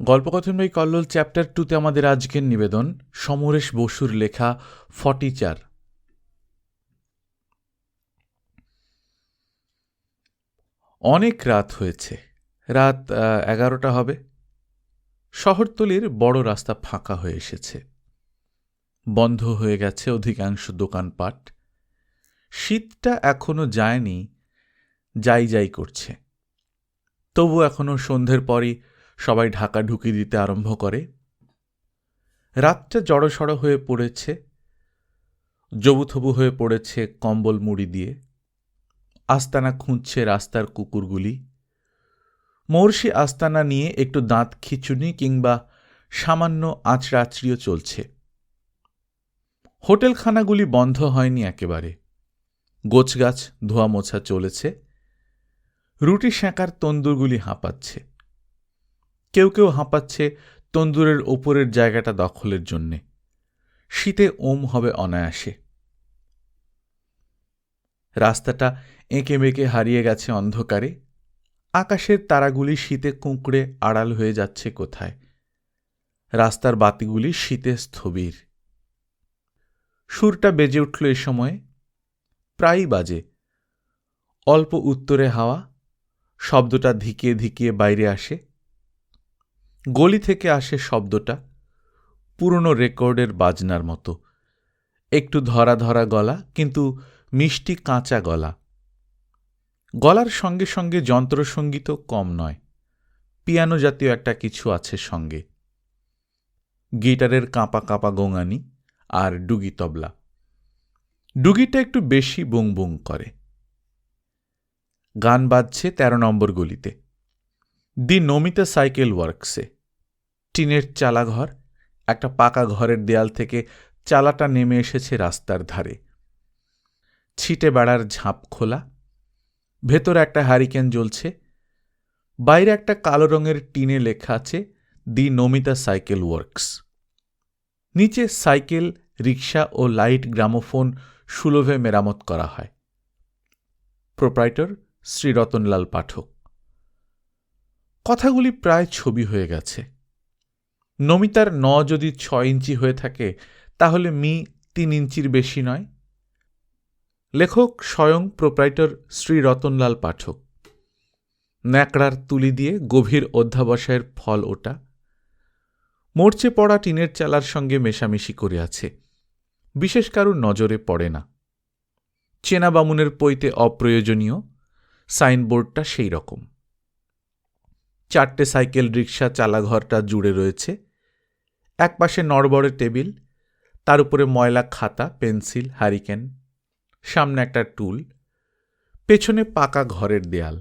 গল্পকথন by Kallol chapter 2-তে আমাদের আজকের নিবেদন সমরেশ বসুর লেখা ফটিচার। অনেক রাত হয়েছে, রাত 11টা হবে। শহরতলির বড় রাস্তা ফাঁকা হয়ে এসেছে, বন্ধ হয়ে গেছে অধিকাংশ দোকানপাট। শীতটা এখনো যায়নি, যাই যাই করছে। তবু এখনো সন্ধ্যের পরই সবাই ঢাকা ঢুকি দিতে আরম্ভ করে। রাতটা জড়সড় হয়ে পড়েছে, জবুথবু হয়ে পড়েছে কম্বল মুড়ি দিয়ে। আস্তানা খুঁজছে রাস্তার কুকুরগুলি। মহর্ষি আস্তানা নিয়ে একটু দাঁত খিচুনি কিংবা সামান্য আঁচড়াচড়িও চলছে। হোটেলখানাগুলি বন্ধ হয়নি একেবারে, গোছগাছ ধোয়া মোছা চলেছে। রুটি সেঁকার তন্দুরগুলি হাঁপাচ্ছে। কেউ কেউ হাঁপাচ্ছে তন্দুরের ওপরের জায়গাটা দখলের জন্যে। শীতে ওম হবে অনায়াসে। রাস্তাটা এঁকে বেঁকে হারিয়ে গেছে অন্ধকারে। আকাশের তারাগুলি শীতে কুঁকড়ে আড়াল হয়ে যাচ্ছে কোথায়। রাস্তার বাতিগুলি শীতে স্থবির। সুরটা বেজে উঠল এ সময়ে, প্রায়ই বাজে। অল্প উত্তরে হাওয়া, শব্দটা ধিকিয়ে ধিকিয়ে বাইরে আসে। গলি থেকে আসে শব্দটা, পুরনো রেকর্ডের বাজনার মতো। একটু ধরা ধরা গলা, কিন্তু মিষ্টি কাঁচা গলা। গলার সঙ্গে সঙ্গে যন্ত্রসঙ্গীতও কম নয়, পিয়ানো জাতীয় একটা কিছু আছে সঙ্গে। গিটারের কাঁপা কাঁপা গোঙানি আর ডুগি তবলা। ডুগিটা একটু বেশি বুং বুং করে। গান বাজছে 13 নম্বর গলিতে, দি নমিতা সাইকেল ওয়ার্কসে। টিনের চালাঘর, একটা পাকা ঘরের দেয়াল থেকে চালাটা নেমে এসেছে রাস্তার ধারে। ছিটে বেড়ার ঝাঁপ খোলা, ভেতরে একটা হ্যারিকেন জ্বলছে। বাইরে একটা কালো রঙের টিনে লেখা আছে দি নমিতা সাইকেল ওয়ার্কস। নিচে সাইকেল, রিক্সা ও লাইট গ্রামোফোন সুলভে মেরামত করা হয়। প্রোপ্রাইটর শ্রী রতনলাল পাঠক। কথাগুলি প্রায় ছবি হয়ে গেছে। নমিতার যদি 6 ইঞ্চি হয়ে থাকে, তাহলে 3 ইঞ্চির বেশি নয়। লেখক স্বয়ং প্রোপ্রাইটর শ্রী রতনলাল পাঠক। ন্যাকড়ার তুলি দিয়ে গভীর অধ্যাবসায়ের ফল ওটা। মরচে পড়া টিনের চালার সঙ্গে মেশামেশি করে আছে, বিশেষ কারুর নজরে পড়ে না। চেনা বামুনের পইতে অপ্রয়োজনীয়, সাইনবোর্ডটা সেই রকম। 4টে সাইকেল রিক্সা চালাঘরটা জুড়ে রয়েছে। একপাশে নড়বড়ে টেবিল, তার উপরে ময়লা খাতা, পেন্সিল, হ্যারিকেন। সামনে একটা টুল, পেছনে পাকা ঘরের দেয়াল।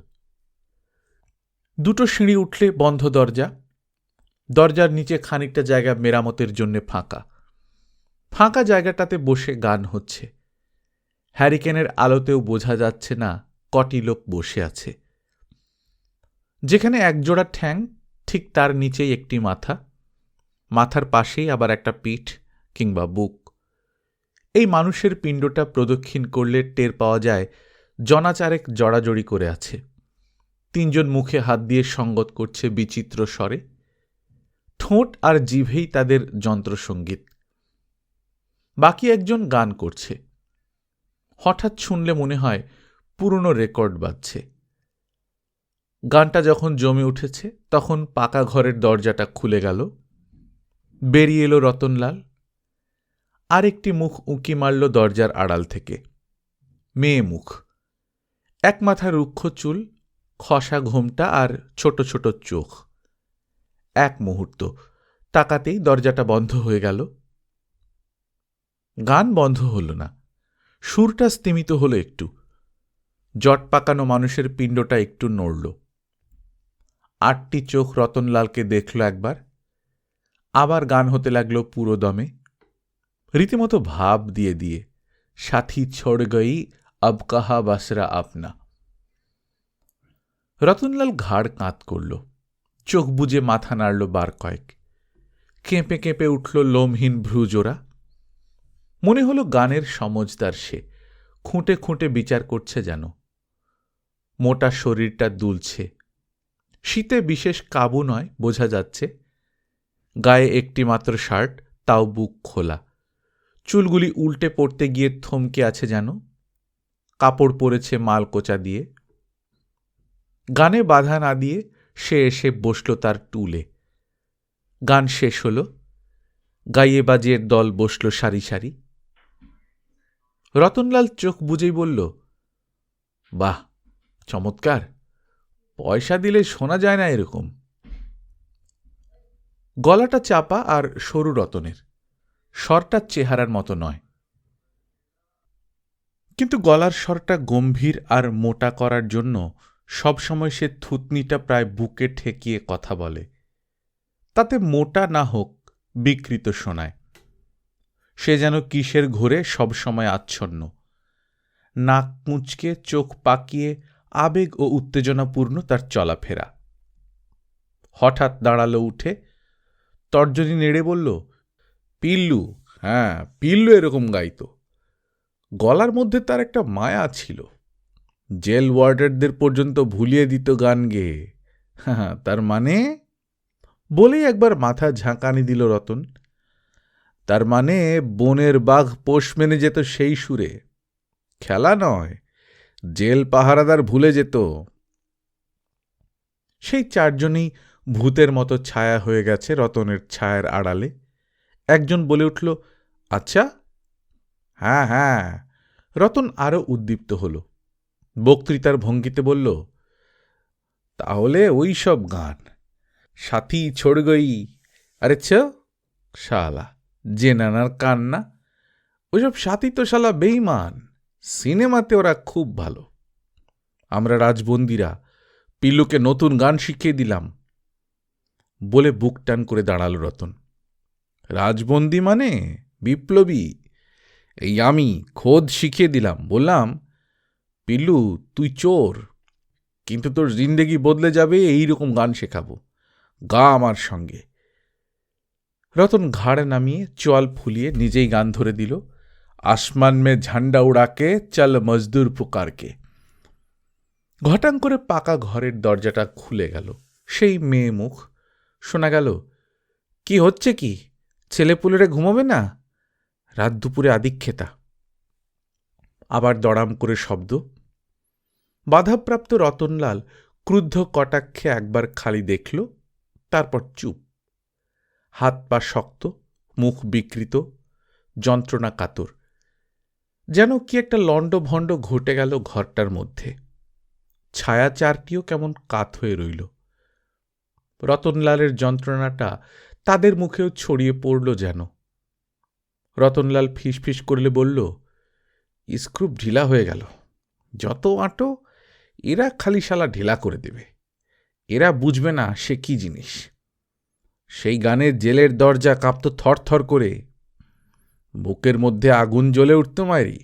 2টো সিঁড়ি উঠলে বন্ধ দরজা। দরজার নিচে খানিকটা জায়গা মেরামতের জন্য ফাঁকা। ফাঁকা জায়গাটাতে বসে গান হচ্ছে। হ্যারিকেনের আলোতেও বোঝা যাচ্ছে না কটি লোক বসে আছে। যেখানে একজোড়া ঠ্যাং, ঠিক তার নিচেই একটি মাথা। মাথার পাশেই আবার একটা পিঠ কিংবা বুক। এই মানুষের পিণ্ডটা প্রদক্ষিণ করলে টের পাওয়া যায় জনাচারেক জড়াজড়ি করে আছে। 3 জন মুখে হাত দিয়ে সঙ্গত করছে বিচিত্র স্বরে। ঠোঁট আর জিভেই তাদের যন্ত্রসঙ্গীত। বাকি একজন গান করছে। হঠাৎ শুনলে মনে হয় পুরনো রেকর্ড বাজছে। গানটা যখন জমে উঠেছে, তখন পাকা ঘরের দরজাটা খুলে গেল। বেরিয়ে এলো রতনলাল। আরেকটি মুখ উঁকি মারল দরজার আড়াল থেকে। মেয়ে মুখ, এক মাথা রুক্ষ চুল, খসা ঘোমটা আর ছোট ছোট চোখ। এক মুহূর্ত তাকাতেই দরজাটা বন্ধ হয়ে গেল। গান বন্ধ হল না, সুরটা স্তিমিত হলো একটু। জট পাকানো মানুষের পিণ্ডটা একটু নড়ল। 8টি চোখ রতনলালকে দেখল একবার। আবার গান হতে লাগলো পুরো দমে, রীতিমতো ভাব দিয়ে দিয়ে। সাথী ছোড় গই আব কাহা বাসরা আপনা। রতনলাল ঘাড় কাঁত করল, চোখ বুজে মাথা নাড়ল বার কয়েক। কেঁপে কেঁপে উঠল লোমহীন ভ্রুজোড়া। মনে হলো গানের সমজদার সে, খুঁটে খুঁটে বিচার করছে যেন। মোটা শরীরটা দুলছে। শীতে বিশেষ কাবু নয়, বোঝা যাচ্ছে। গায়ে একটি মাত্র শার্ট, তাও বুক খোলা। চুলগুলি উল্টে পড়তে গিয়ে থমকে আছে যেন। কাপড় পরেছে মালকোচা দিয়ে। গানে বাধা না দিয়ে সে এসে বসল তার টুলে। গান শেষ হল। গাইয়ে বাজিয়ে দল বসল সারি সারি। রতনলাল চোখ বুজেই বলল, বাহ, চমৎকার, পয়সা দিলে শোনা যায় না এরকম। গলাটা চাপা আর সরু রতনের, স্বরটা চেহারার মতো নয়। কিন্তু গলার স্বরটা গম্ভীর আর মোটা করার জন্য সবসময় সে থুতনিটা প্রায় বুকে ঠেকিয়ে কথা বলে। তাতে মোটা না হোক, বিকৃত শোনায়। সে যেন কিসের ঘোরে সবসময় আচ্ছন্ন। নাক মুচকে, চোখ পাকিয়ে, আবেগ ও উত্তেজনাপূর্ণ তার চলাফেরা। হঠাৎ দাঁড়ালো উঠে, তর্জনী নেড়ে বলল, পিল্লু, হ্যাঁ পিল্লু এরকম গাইত। গলার মধ্যে তার একটা মায়া ছিল। জেল ওয়ার্ডারদের পর্যন্ত ভুলিয়ে দিত গান গেয়ে। হ্যাঁ, তার মানে? বলেই একবার মাথা ঝাঁকানি দিল রতন। তার মানে বনের বাঘ পোষ মেনে যেত সেই সুরে। খেলা নয়, জেল পাহারাদার ভুলে যেত। সেই চারজনই ভূতের মতো ছায়া হয়ে গেছে রতনের ছায়ার আড়ালে। একজন বলে উঠল, আচ্ছা। হ্যাঁ হ্যাঁ। রতন আরো উদ্দীপ্ত হল। বক্তৃতার ভঙ্গিতে বলল, তাহলে ওই সব গান, সাথী ছোড় গই, আরে ছ শালা, যে নানার কান্না, ওইসব সাথী তো শালা বেঈমান। সিনেমাতে ওরা খুব ভালো। আমরা রাজবন্দিরা পিল্লুকে নতুন গান শিখিয়ে দিলাম। বলে বুক টান করে দাঁড়াল রতন। রাজবন্দি মানে বিপ্লবী। এই আমি খোদ শিখিয়ে দিলাম। বললাম, পিল্লু তুই চোর, কিন্তু তোর জিন্দেগি বদলে যাবে এইরকম গান শেখাবো, গা আমার সঙ্গে। রতন ঘাড় নামিয়ে চোয়াল ফুলিয়ে নিজেই গান ধরে দিল, আসমান মে ঝান্ডা উড়াকে চল মজদুর পুকারকে। ঘটাং করে পাকা ঘরের দরজাটা খুলে গেল। সেই মেয়ে মুখ। শোনা গেল, কি হচ্ছে কি, ছেলেপুলেরা ঘুমোবে না? রাত দুপুরে আদিক্ষেতা। আবার দড়াম করে শব্দ। বাধাপ্রাপ্ত রতনলাল ক্রুদ্ধ কটাক্ষে একবার খালি দেখল, তারপর চুপ। হাত পা শক্ত, মুখ বিকৃত, যন্ত্রণা কাতর। যেন কি একটা লণ্ডভণ্ড ঘটে গেল ঘরটার মধ্যে। ছায়া চারটিও কেমন কাত হয়ে রইল। রতনলালের যন্ত্রণাটা তাদের মুখেও ছড়িয়ে পড়ল যেন। রতনলাল ফিসফিস করলে বলল, স্ক্রুপ ঢিলা হয়ে গেল। যত আঁটো, এরা খালি শালা ঢিলা করে দেবে। এরা বুঝবে না সে কি জিনিস। সেই গানের জেলের দরজা কাঁপত থরথর করে। বুকের মধ্যে আগুন জ্বলে উঠত মায়েরি।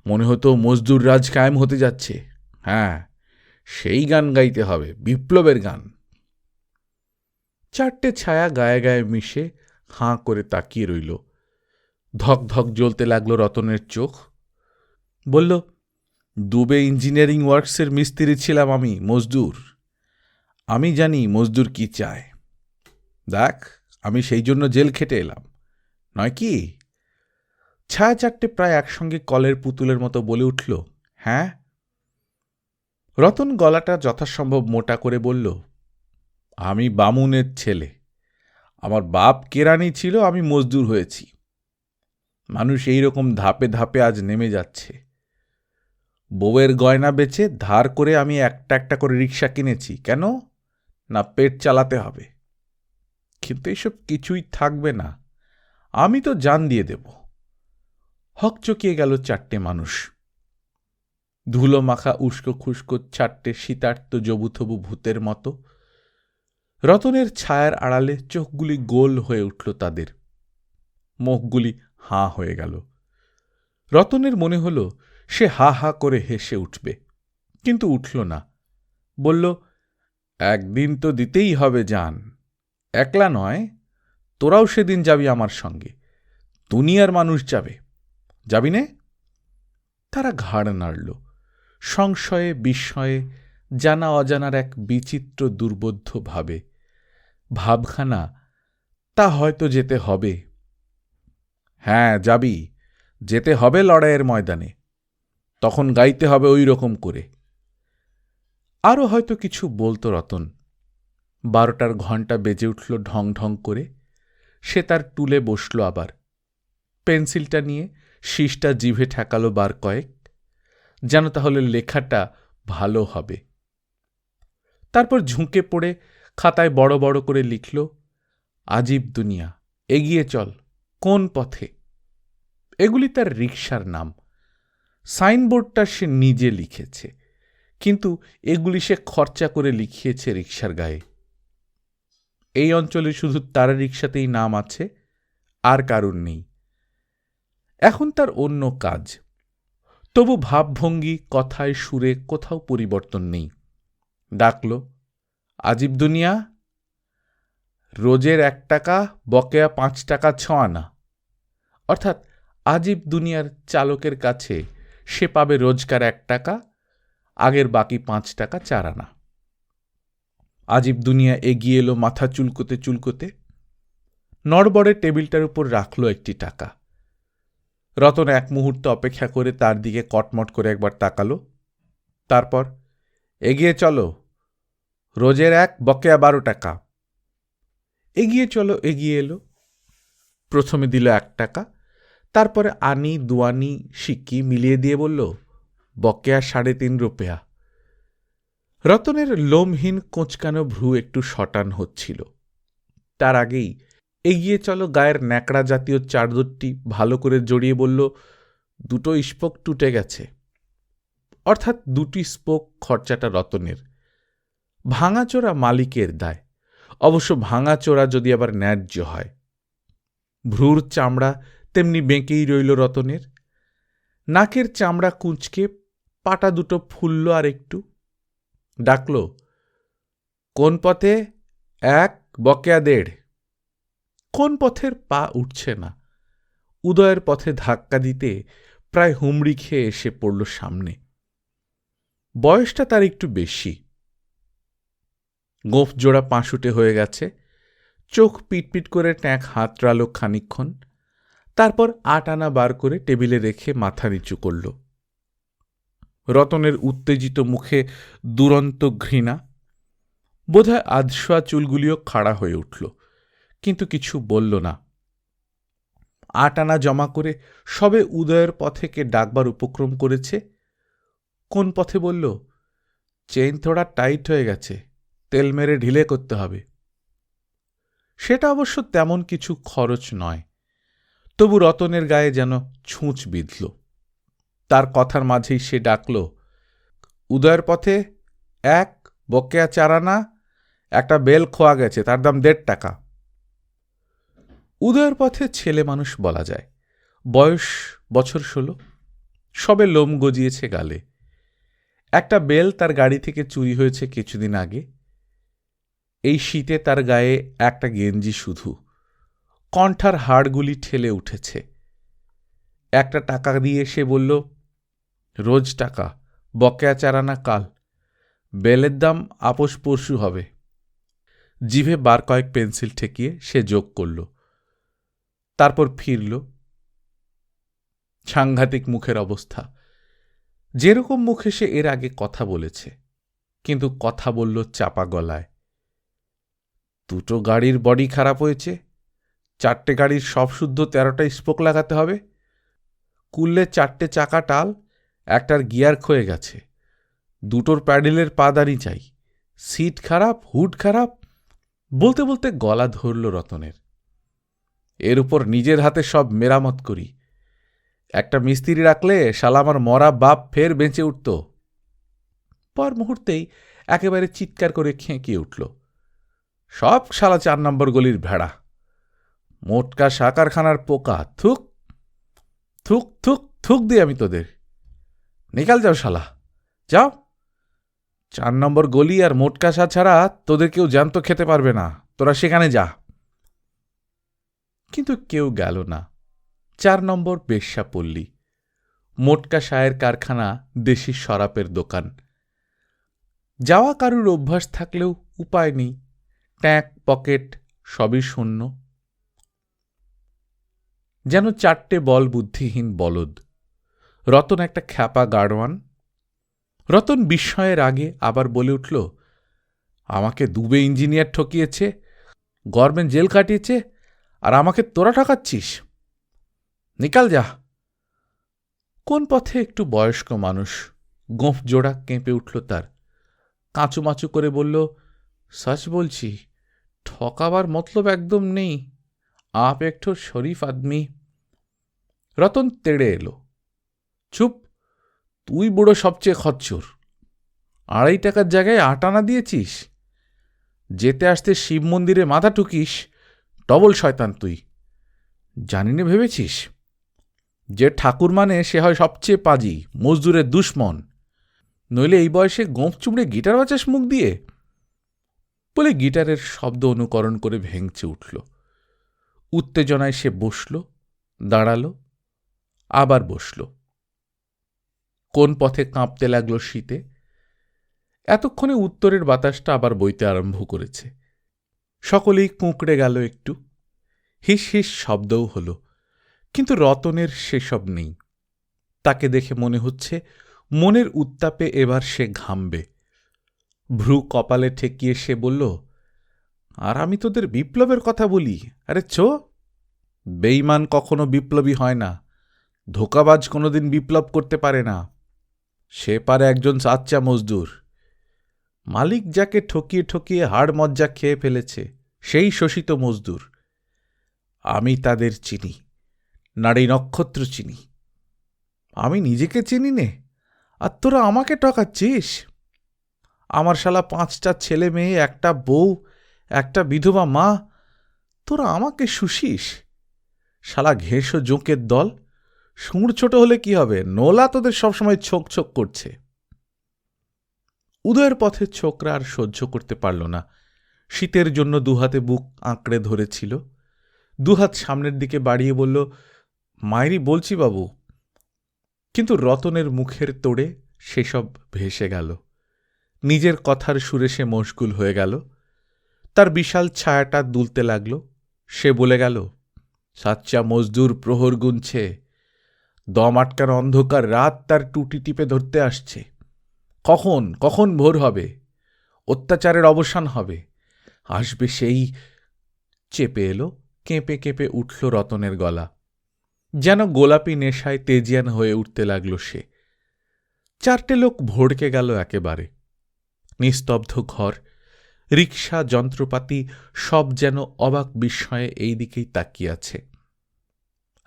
মনে হতো মজদুর রাজ কায়েম হতে যাচ্ছে। হ্যাঁ, সেই গান গাইতে হবে, বিপ্লবের গান। চারটে ছায়া গায়ে গায়ে মিশে হাঁ করে তাকিয়ে রইল। ধক ধক জ্বলতে লাগলো রতনের চোখ। বলল, দুবে ইঞ্জিনিয়ারিং ওয়ার্কসের মিস্ত্রি ছিলাম আমি, মজদুর। আমি জানি মজদুর কি চায়। দেখ, আমি সেই জন্য জেল খেটে এলাম, নয় কি? ছায়া চারটে প্রায় একসঙ্গে কলের পুতুলের মতো বলে উঠল, হ্যাঁ। রতন গলাটা যথাসম্ভব মোটা করে বলল, আমি বামুনের ছেলে। আমার বাপ কেরানি ছিল, আমি মজদুর হয়েছি। মানুষ এইরকম ধাপে ধাপে আজ নেমে যাচ্ছে। বউয়ের গয়না বেচে ধার করে আমি একটা একটা করে রিক্সা কিনেছি। কেন? না, পেট চালাতে হবে। কিন্তু এসব কিছুই থাকবে না। আমি তো জান দিয়ে দেব। হকচকিয়ে গেল চারটে মানুষ। ধুলো মাখা উস্কো খুস্কো চারটে শীতার্ত জবুথবু ভূতের মতো। রতনের ছায়ার আড়ালে চোখগুলি গোল হয়ে উঠল তাদের। মুখগুলি হাঁ হয়ে গেল। রতনের মনে হল সে হা হা করে হেসে উঠবে, কিন্তু উঠল না। বলল, একদিন তো দিতেই হবে জান। একলা নয়, তোরাও সেদিন যাবি আমার সঙ্গে। দুনিয়ার মানুষ যাবে। যাবি নে? তারা ঘাড় নাড়ল। সংশয়ে বিস্ময়ে, জানা অজানার এক বিচিত্র দুর্বোধ্য ভাবে। ভাবখানা তা হয়তো যেতে হবে। হ্যাঁ যাবি, যেতে হবে লড়াইয়ের ময়দানে, তখন গাইতে হবে ওই রকম করে। আরও হয়তো কিছু বলতো রতন। 12টার ঘণ্টা বেজে উঠল ঢং ঢং করে। সে তার টুলে বসল আবার, পেন্সিলটা নিয়ে শীষটা জিভে ঠেকালো বার কয়েক, যেন তাহলে লেখাটা ভালো হবে। তারপর ঝুঁকে পড়ে খাতায় বড় বড় করে লিখল, আজিব দুনিয়া, এগিয়ে চল, কোন পথে। এগুলি তার রিকশার নাম। সাইনবোর্ডটা সে নিজে লিখেছে, কিন্তু এগুলি সে খরচা করে লিখিয়েছে রিকশার গায়ে। এই অঞ্চলে শুধু তার রিকশাতেই নাম আছে, আর কারুর নেই। এখন তার অন্য কাজ, তবু ভাবভঙ্গি, কথায়, সুরে কোথাও পরিবর্তন নেই। ডাকল, আজিব দুনিয়া। রোজের 1 টাকা, বকেয়া 5 টাকা 6 আনা। অর্থাৎ আজিব দুনিয়ার চালকের কাছে সে পাবে রোজকার 1 টাকা, আগের বাকি 5 টাকা 4 আনা। আজিব দুনিয়া এগিয়ে এলো মাথা চুলকোতে চুলকোতে, নড়বড়ে টেবিলটার উপর রাখল একটি টাকা। রতন এক মুহূর্ত অপেক্ষা করে তার দিকে কটমট করে একবার তাকালো। তারপর, এগিয়ে চলো, রোজের 1, বকেয়া 12 টাকা। এগিয়ে চলো এগিয়ে এলো। প্রথমে দিল 1 টাকা, তারপরে আনি দুয়ানি সিক্কি মিলিয়ে দিয়ে বলল, বকেয়া 3.5 রুপয়া। রতনের লোমহীন কোঁচকানো ভ্রু একটু শটান হচ্ছিল। তার আগেই এগিয়ে চলো গায়ের ন্যাকড়া জাতীয় চাদরটি ভালো করে জড়িয়ে বলল, 2টো স্পোক টুটে গেছে। অর্থাৎ 2টি স্পোক খরচাটা রতনের, ভাঙাচোরা মালিকের দায়। অবশ্য ভাঙাচোরা যদি আবার ন্যায্য হয়। ভ্রুর চামড়া তেমনি বেঁকেই রইল রতনের। নাকের চামড়া কুঁচকে পাটা দুটো ফুলল আর একটু। ডাকল, কোন পথে? 1, বকেয়া 1.5। কোন পথের পা উঠছে না। উদয়ের পথে ধাক্কা দিতে প্রায় হুমড়ি খেয়ে এসে পড়ল সামনে। বয়সটা তার একটু বেশি, গোঁফ জোড়া পাঁশুটে হয়ে গেছে, চোখ পিটপিট করে ট্যাঁক হাতড়ালো খানিকক্ষণ, তারপর 8 আনা বার করে টেবিলে রেখে মাথা নিচু করল। রতনের উত্তেজিত মুখে দুরন্ত ঘৃণা। বোধহয় আধশোয়া চুলগুলিও খাড়া হয়ে উঠল, কিন্তু কিছু বলল না। 8 আনা জমা করে সবে উদয়ের পথেকে ডাকবার উপক্রম করেছে। কোন পথে বলল, চেইন থোড়া টাইট হয়ে গেছে, তেল মেরে ঢিলে করতে হবে। সেটা অবশ্য তেমন কিছু খরচ নয়, তবু রতনের গায়ে যেন ছুঁচ বিঁধল। তার কথার মাঝেই সে ডাকল, উদয়ের পথে 1, বকেয়া 4 আনা, একটা বেল খোয়া গেছে, তার দাম 1.5 টাকা। উদয়ের পথে ছেলে মানুষ বলা যায়, বয়স বছর 16, সবে লোম গজিয়েছে গালে। একটা বেল তার গাড়ি থেকে চুরি হয়েছে কিছুদিন আগে। এই শীতে তার গায়ে একটা গেঞ্জি শুধু, কণ্ঠার হাড়গুলি ঠেলে উঠেছে। 1 টাকা দিয়ে সে বলল, রোজ টাকা, বকেয়া 4 আনা কাল, বেলের দাম আপোস পরশু হবে। জিভে বার কয়েক পেন্সিল ঠেকিয়ে সে যোগ করল, তারপর ফিরল। সাংঘাতিক মুখের অবস্থা, যেরকম মুখে সে এর আগে কথা বলেছে, কিন্তু কথা বলল চাপা গলায়। 2টো গাড়ির বডি খারাপ হয়েছে, 4টে গাড়ির সব শুদ্ধ 13টা স্পোক লাগাতে হবে, কুললে 4টে চাকা টাল, একটার গিয়ার ক্ষয়ে গেছে, 2টোর প্যাডেলের পাদানি চাই, সিট খারাপ, হুড খারাপ। বলতে বলতে গলা ধরল রতনের। এর উপর নিজের হাতে সব মেরামত করি, একটা মিস্ত্রি রাখলে শালা আমার মরা বাপ ফের বেঁচে উঠত। পর মুহূর্তেই একেবারে চিৎকার করে খেঁকিয়ে উঠল, সব শালা 4 নম্বর গলির ভেড়া, মোটকা সাকারখানার পোকা, থুক থুক থুক থুক দিয়ে আমি তোদের। নিকাল যাও শালা, যাও। 4 নম্বর গলি আর মোটকা সা ছাড়া তোদের কেউ জ্যান্ত খেতে পারবে না, তোরা সেখানে যা। কিন্তু কেউ গেল না। 4 নম্বর বেশ্যাপল্লী, মোটকা সায়ের কারখানা, দেশি শরাপের দোকান। যাওয়া কারুর অভ্যাস থাকলেও উপায় নেই, ট্যাঁক পকেট সবই শূন্য। যেন 4টে বল বুদ্ধিহীন বলদ। রতন একটা খ্যাপা গাড়োয়ান। রতন বিস্ময়ের আগে আবার বলে উঠল, আমাকে দুবে ইঞ্জিনিয়ার ঠকিয়েছে, গভর্নমেন্ট জেল কাটিয়েছে, আর আমাকে তোরা ঠকাচ্ছিস? নিকাল যা। কোন পথে একটু বয়স্ক মানুষ, গোঁফ জোড়া কেঁপে উঠল তার। কাঁচুমাচু করে বলল, সচ বলছি, ঠকাবার মতলব একদম নেই, আপ একটু শরীফ আদমি। রতন তেড়ে এলো। চুপ, তুই বুড়ো সবচেয়ে খচ্চর। 2.5 টাকার জায়গায় 8 আনা দিয়েছিস। যেতে আসতে শিব মন্দিরে মাথা ঠুকিস, ডবল শয়তান তুই। জানি না ভেবেছিস? যে ঠাকুর মানে সে হয় সবচেয়ে পাজি, মজদুরের দুশ্মন। নইলে এই বয়সে গোঁফ চুমড়ে গিটার বাজাস মুখ দিয়ে? বলে গিটারের শব্দ অনুকরণ করে ভেঙচে উঠল। উত্তেজনায় সে বসল, দাঁড়াল, আবার বসল। কোন পথে কাঁপতে লাগল শীতে। এতক্ষণে উত্তরের বাতাসটা আবার বইতে আরম্ভ করেছে। সকলেই কুঁকড়ে গেল একটু। হিস হিস শব্দও হল, কিন্তু রতনের সেসব নেই। তাকে দেখে মনে হচ্ছে মনের উত্তাপে এবার সে ঘামবে। ভ্রু কপালে ঠেকিয়ে সে বলল, আর আমি তোদের বিপ্লবের কথা বলি? আরে ছো, বেঈমান কখনো বিপ্লবী হয় না, ধোকাবাজ কোনোদিন বিপ্লব করতে পারে না। সে পারে একজন সাচ্চা মজদুর। মালিক যাকে ঠকিয়ে ঠকিয়ে হাড় মজ্জা খেয়ে ফেলেছে, সেই শোষিত মজদুর। আমি তাদের চিনি, নারী নক্ষত্র চিনি। আমি নিজেকে চিনি নে, আর তোরা আমাকে ঠকাচ্ছিস? আমার শালা 5টা ছেলে মেয়ে, একটা বউ, একটা বিধবা মা, তোরা আমাকে শুষিস? শালা ঘেঁষো জোঁকের দল। সুঁড় ছোট হলে কি হবে, নোলা তোদের সবসময় ছোক ছোক করছে। উদয়ের পথের ছোকরা আর সহ্য করতে পারল না। শীতের জন্য দুহাতে বুক আঁকড়ে ধরেছিল। দুহাত সামনের দিকে বাড়িয়ে বলল, মায়েরি বলছি বাবু। কিন্তু রতনের মুখের তোড়ে সেসব ভেসে গেল। নিজের কথার সুরে সে মশগুল হয়ে গেল। তার বিশাল ছায়াটা দুলতে লাগল। সে বলে গেল, সাচ্চা মজদুর প্রহর গুনছে। দম আটকার অন্ধকার রাত তার টুটি টিপে ধরতে আসছে। কখন কখন ভোর হবে, অত্যাচারের অবসান হবে, আসবে সেই। চেপে এলো, কেঁপে কেঁপে উঠল রতনের গলা। যেন গোলাপি নেশায় তেজিয়ান হয়ে উঠতে লাগল সে। 4টে লোক ভড়কে গেল একেবারে। নিস্তব্ধ ঘর, রিকশা, যন্ত্রপাতি সব যেন অবাক বিস্ময়ে এই দিকেই তাকিয়ে আছে।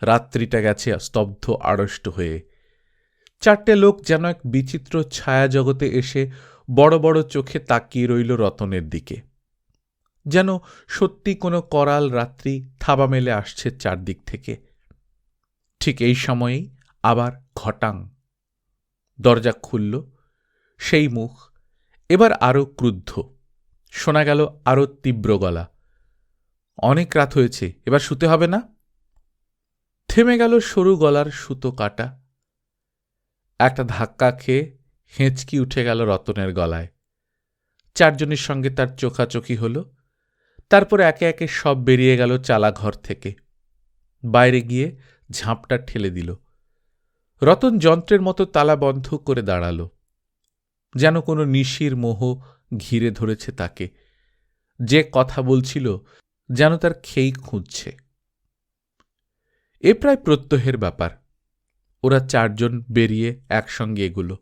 রাত্রিটা গেছে স্তব্ধ আড়ষ্ট হয়ে। 4টে লোক যেন এক বিচিত্র ছায়া জগতে এসে বড় বড় চোখে তাকিয়ে রইল রতনের দিকে। যেন সত্যি কোনো করাল রাত্রি থাবা মেলে আসছে চারদিক থেকে। ঠিক এই সময়েই আবার ঘটাং দরজা খুলল। সেই মুখ এবার আরো ক্রুদ্ধ। শোনা গেল আরো তীব্র গলা, অনেক রাত হয়েছে, এবার শুতে হবে না? থেমে গেল সরু গলার সুতো কাটা। একটা ধাক্কা খেয়ে হেঁচকি উঠে গেল রতনের গলায়। 4 জনের সঙ্গে তার চোখাচোখি হল। তারপর একে একে সব বেরিয়ে গেল চালাঘর থেকে। বাইরে গিয়ে ঝাঁপটা ঠেলে দিল। রতন যন্ত্রের মতো তালা বন্ধ করে দাঁড়াল। যেন কোনো নিশির মোহ ঘিরে ধরেছে তাকে। যে কথা বলছিল যেন তার খেই খুঁজছে। এ প্রায় প্রত্যহের ব্যাপার। ওরা 4 জন বেরিয়ে একসঙ্গে এগুলো।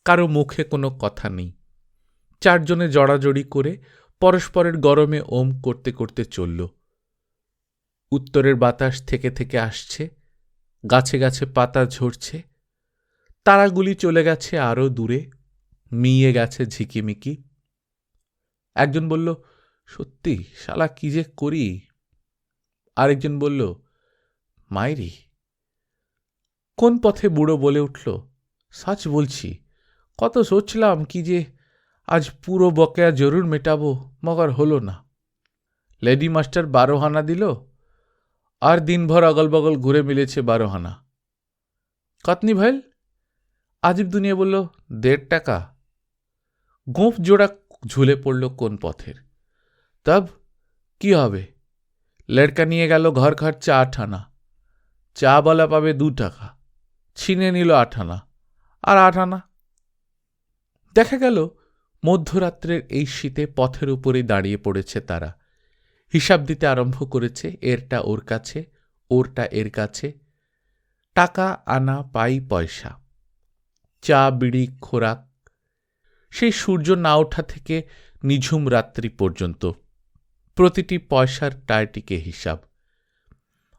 কারো মুখে কোনো কথা নেই। 4 জনে জড়াজড়ি করে পরস্পরের গরমে ওম করতে করতে চলল। উত্তরের বাতাস থেকে থেকে আসছে, গাছে গাছে পাতা ঝরছে। তারাগুলি চলে গেছে আরো দূরে, মিয়ে গেছে ঝিকিমিকি। একজন বলল, সত্যি শালা কি যে করি। আরেকজন বলল, মাইরি। কোন পথে বুড়ো বলে উঠল, সাচ বলছি, কত সোচলাম কি যে আজ পুরো বকেয়া জরুর মেটাবো, মগর হলো না। লেডি মাস্টার 12 আনা দিল, আর দিনভর অগল বগল ঘুরে মিলেছে 12 আনা। কতনি ভাইল? আজিব দুনিয়া বলল, 1.5 টাকা। গোঁফ জোড়া ঝুলে পড়ল কোন পথের। তব কি হবে? লড়কা নিয়ে গেল ঘর খরচা 8 আনা। চা বলা পাবে 2 টাকা, ছিনে নিল 8 আনা, আর 8 আনা। দেখা গেল মধ্যরাত্রের এই শীতে পথের উপরেই দাঁড়িয়ে পড়েছে তারা, হিসাব দিতে আরম্ভ করেছে, এরটা ওর কাছে, ওরটা এর কাছে, টাকা আনা পাই পয়সা, চা বিড়ি খোরাক, সেই সূর্য না ওঠা থেকে নিঝুম রাত্রি পর্যন্ত প্রতিটি পয়সার টায়টিকে হিসাব।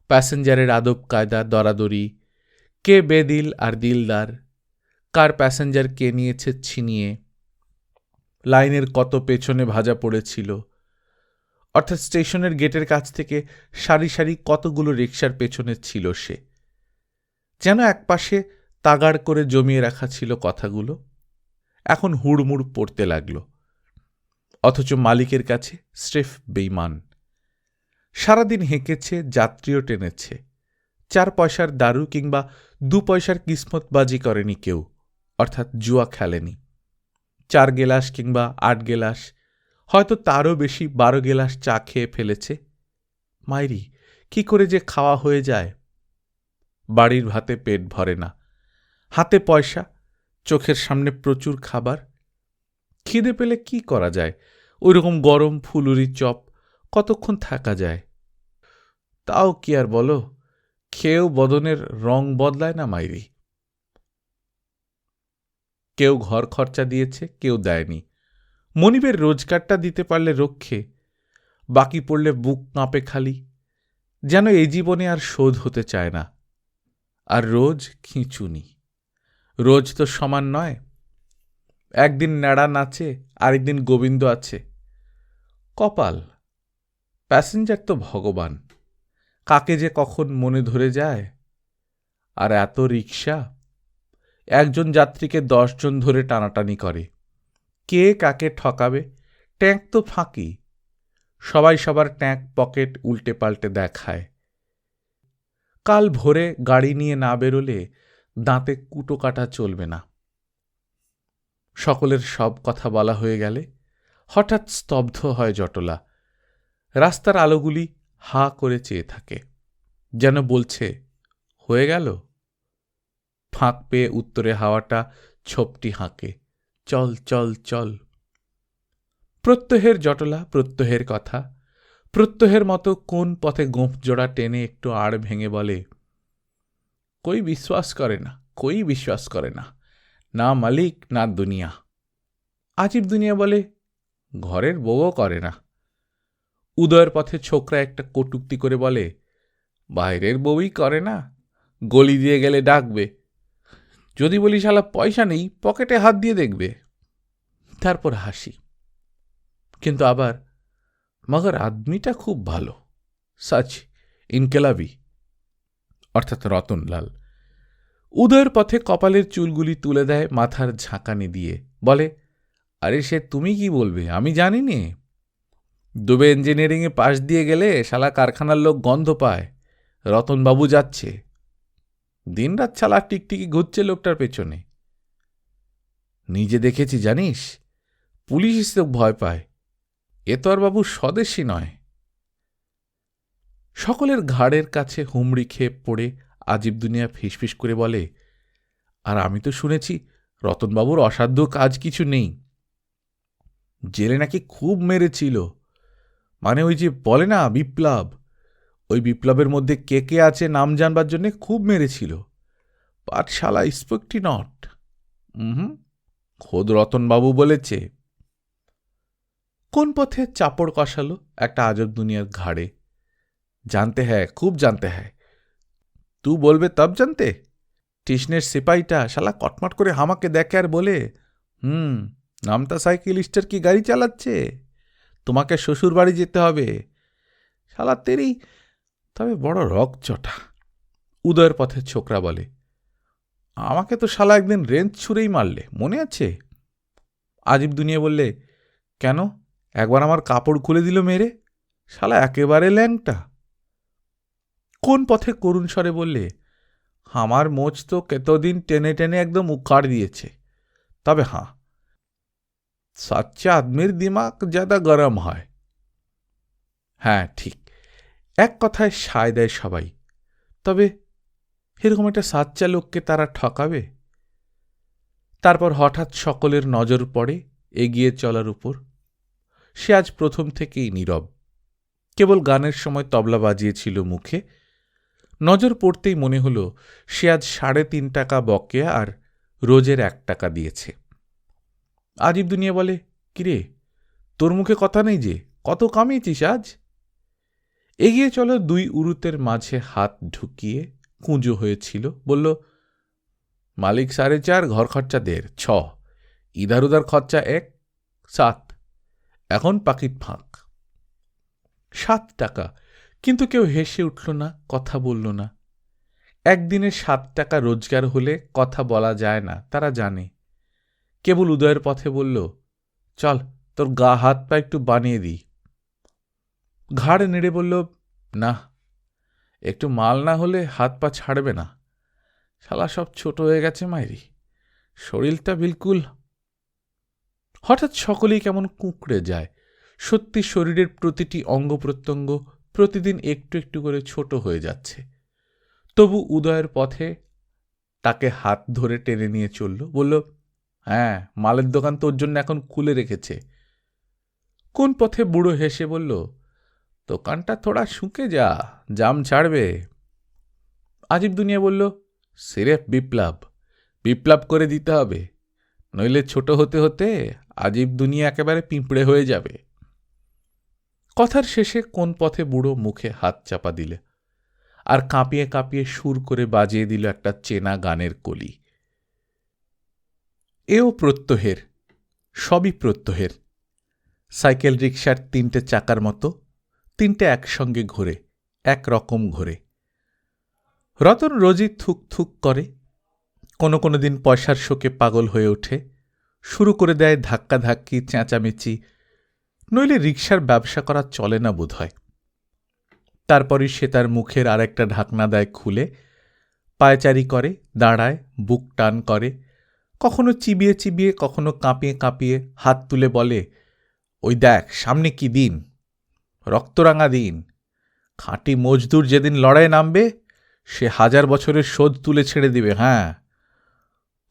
প্যাসেঞ্জারের আদব কায়দা দরাদরি, কে বেদিল আর দিলদার, কার প্যাসেঞ্জার কে নিয়েছে ছিনিয়ে, লাইনের কত পেছনে ভাজা পড়েছিল, অর্থাৎ স্টেশনের গেটের কাছ থেকে সারি সারি কতগুলো রিকশার পেছনে ছিল সে, যেন একপাশে তাগাড় করে জমিয়ে রাখা ছিল কথাগুলো, এখন হুড়মুড় পড়তে লাগল। অথচ মালিকের কাছে স্রেফ বেইমান। সারাদিন হেঁকেছে, যাত্রীও টেনেছে, 4 পয়সার দারু কিংবা 2 পয়সার কিসমতবাজি করেনি কেউ, অর্থাৎ জুয়া খেলেনি। 4 গেলাস কিংবা 8 গেলাস, হয়তো তারও বেশি 12 গেলাস চা খেয়ে ফেলেছে। মাইরি, কি করে যে খাওয়া হয়ে যায়! বাড়ির ভাতে পেট ভরে না, হাতে পয়সা, চোখের সামনে প্রচুর খাবার। খিদে পেলে কি করা যায়? ওইরকম গরম ফুলুরি চপ কতক্ষণ থাকা যায়? তাও কি আর বলো, খেয়েও বদনের রং বদলায় না মাইরি। কেউ ঘর খরচা দিয়েছে, কেউ দেয়নি। মনিবের রোজগারটা দিতে পারলে রক্ষে, বাকি পড়লে বুক কাঁপে খালি, যেন এই জীবনে আর শোধ হতে চায় না। আর রোজ খিঁচুনি, রোজ তো সমান নয়। একদিন ন্যাড়া নাচে, আরেকদিন গোবিন্দ আছে। কপাল, প্যাসেঞ্জার তো ভগবান, কাকে যে কখন মনে ধরে যায়। আর এত রিকশা, একজন যাত্রীকে 10 জন ধরে টানাটানি করে। কে কাকে ঠকাবে? ট্যাঙ্ক তো ফাঁকি, সবাই সবার ট্যাঙ্ক পকেট উল্টে পাল্টে দেখায়। কাল ভোরে গাড়ি নিয়ে না বেরোলে দাঁতে কুটো কাটা চলবে না। সকলের সব কথা বলা হয়ে গেলে হঠাৎ স্তব্ধ হয় জটলা। রাস্তার আলোগুলি হা করে চেয়ে থাকে, যেন বলছে হয়ে গেল। ফাঁক পেয়ে উত্তরে হাওয়াটা ছোপটি হাঁকে, চল চল চল। প্রত্যহের জটলা, প্রত্যহের কথা, প্রত্যহের মতো কোন পথে গোঁফ জোড়া টেনে একটু আড় ভেঙে বলে, কই বিশ্বাস করে না, কই বিশ্বাস করে না, না মালিক না দুনিয়া। আজিব দুনিয়া বলে, ঘরের বউও করে না। উদয়ের পথে ছোকরা একটা কটুক্তি করে বলে, বাইরের বউই করে না, গলি দিয়ে গেলে ডাকবে, যদি বলি শালা পয়সা নেই, পকেটে হাত দিয়ে দেখবে। তারপর হাসি। কিন্তু আবার, মগর আদমিটা খুব ভালো, সচ ইনকেলাবি, অর্থাৎ রতনলাল। উদয়ের পথে কপালের চুলগুলি তুলে দেয় মাথার ঝাঁকানি দিয়ে, বলে, আরে সে তুমি কি বলবে, আমি জানি নে। দুবে ইঞ্জিনিয়ারিংয়ে পাশ দিয়ে গেলে শালা কারখানার লোক গন্ধ পায়, রতনবাবু যাচ্ছে। দিনরাত শালা টিকটিকি ঘুরছে লোকটার পেছনে। নিজে দেখেছি জানিস, পুলিশ এসে ভয় পায়, এ তো আর বাবু স্বদেশী নয়। সকলের ঘাড়ের কাছে হুমড়ি খেয়ে পড়ে আজিব দুনিয়া ফিসফিস করে বলে, আর আমি তো শুনেছি রতনবাবুর অসাধ্য কাজ কিছু নেই। জেলে নাকি খুব মেরেছিল, মানে ওই যে বলে না বিপ্লব, ওই বিপ্লবের মধ্যে কে কে আছে নাম জানবার জন্যে খুব মেরেছিল। পাঠশালা স্পেক্টি নট। খোদ রতনবাবু বলেছে। কোন পথে চাপড় কষালো একটা আজব দুনিয়ার ঘাড়ে। জানতে হ্যায়, খুব জানতে হ্যায়। তু বলবে তব জানতে। স্টেশনের সিপাহীটা শালা কটমট করে হামাকে দেখে আর বলে, নামতা সাইকেলিস্টার কি গাড়ি চালাচ্ছে, তোমাকে শ্বশুর বাড়ি যেতে হবে। শালা তেরি তবে বড় রকচটা। উদয়ের পথে ছোকরা বলে, আমাকে তো শালা একদিন রেঞ্চ ছুঁড়েই মারলে, মনে আছে? আজিব দুনিয়া বললে, কেন, একবার আমার কাপড় খুলে দিল মেরে, শালা একেবারে ল্যাংটা। কোন পথে করুণ স্বরে বললে, আমার মোচ তো কতদিন টেনে টেনে একদম উকাড় দিয়েছে। তবে হাঁ, সাচ্চা আদমির দিমাগ জ্যাদা গরম হয়। হ্যাঁ ঠিক, এক কথায় সায় দেয় সবাই। তবে এরকম একটা সাচ্চা লোককে তারা ঠকাবে? তারপর হঠাৎ সকলের নজর পড়ে এগিয়ে চলার উপর। সে আজ প্রথম থেকেই নীরব, কেবল গানের সময় তবলা বাজিয়েছিল মুখে। নজর পড়তেই মনে হল সে আজ 3.5 টাকা বকেয়া আর রোজের 1 টাকা দিয়েছে। আজিব দুনিয়া বলে, কিরে, তোর মুখে কথা নেই যে, কত কামিয়েছিস আজ? এগিয়ে চলো 2 উরুতের মাঝে হাত ঢুকিয়ে কুঁজো হয়েছিল, বলল, মালিক 4.5, ঘর খরচা 1.5, 6, ইধার উধার খরচা 1, 7, এখন পাকিট ফাঁক। 7 টাকা, কিন্তু কেউ হেসে উঠল না, কথা বলল না। একদিনে 7 টাকা রোজগার হলে কথা বলা যায় না, তারা জানে। কেবল উদয়ের পথে বলল, চল তোর গা হাত পা একটু বানিয়ে দিই। ঘাড় নেড়ে বলল, না, একটু মাল না হলে হাত পা ছাড়বে না। শালা সব ছোট হয়ে গেছে মাইরি, শরীরটা বিলকুল। হঠাৎ সকলেই কেমন কুঁকড়ে যায়। সত্যি শরীরের প্রতিটি অঙ্গ প্রত্যঙ্গ প্রতিদিন একটু একটু করে ছোট হয়ে যাচ্ছে। তবু উদয়ের পথে তাকে হাত ধরে টেনে নিয়ে চলল, বলল, হ্যাঁ, মালের দোকান তোর জন্য এখন খুলে রেখেছে। কোন পথে বুড়ো হেসে বলল, দোকানটা থোড়া শুকে যা, জাম ছাড়বে। আজিব দুনিয়া বলল, সিরেফ বিপ্লব, বিপ্লব করে দিতে হবে, নইলে ছোট হতে হতে আজিব দুনিয়া একেবারে পিঁপড়ে হয়ে যাবে। কথার শেষে কোন পথে বুড়ো মুখে হাত চাপা দিলে আর কাঁপিয়ে কাঁপিয়ে সুর করে বাজিয়ে দিল একটা চেনা গানের কলি। এও প্রত্যহের, সবই প্রত্যহের। সাইকেল রিকশার 3টে চাকার মতো, 3টে একসঙ্গে ঘোরে, একরকম ঘোরে। রতন রোজই থুক থুক করে, কোনো কোনো দিন পয়সার শোকে পাগল হয়ে ওঠে, শুরু করে দেয় ধাক্কাধাক্কি, চেঁচামেচি, নইলে রিকশার ব্যবসা করা চলে না বোধ হয়। তারপরই সে তার মুখের আর একটা ঢাকনা দেয় খুলে, পায়চারি করে, দাঁড়ায়, বুক টান করে, কখনো চিবিয়ে চিবিয়ে, কখনো কাঁপিয়ে কাঁপিয়ে হাত তুলে বলে, ওই দেখ সামনে কি দিন, রক্তরাঙা দিন। খাঁটি মজদুর যেদিন লড়াই নামবে সে 1000 বছরের শোধ তুলে ছেড়ে দিবে। হ্যাঁ,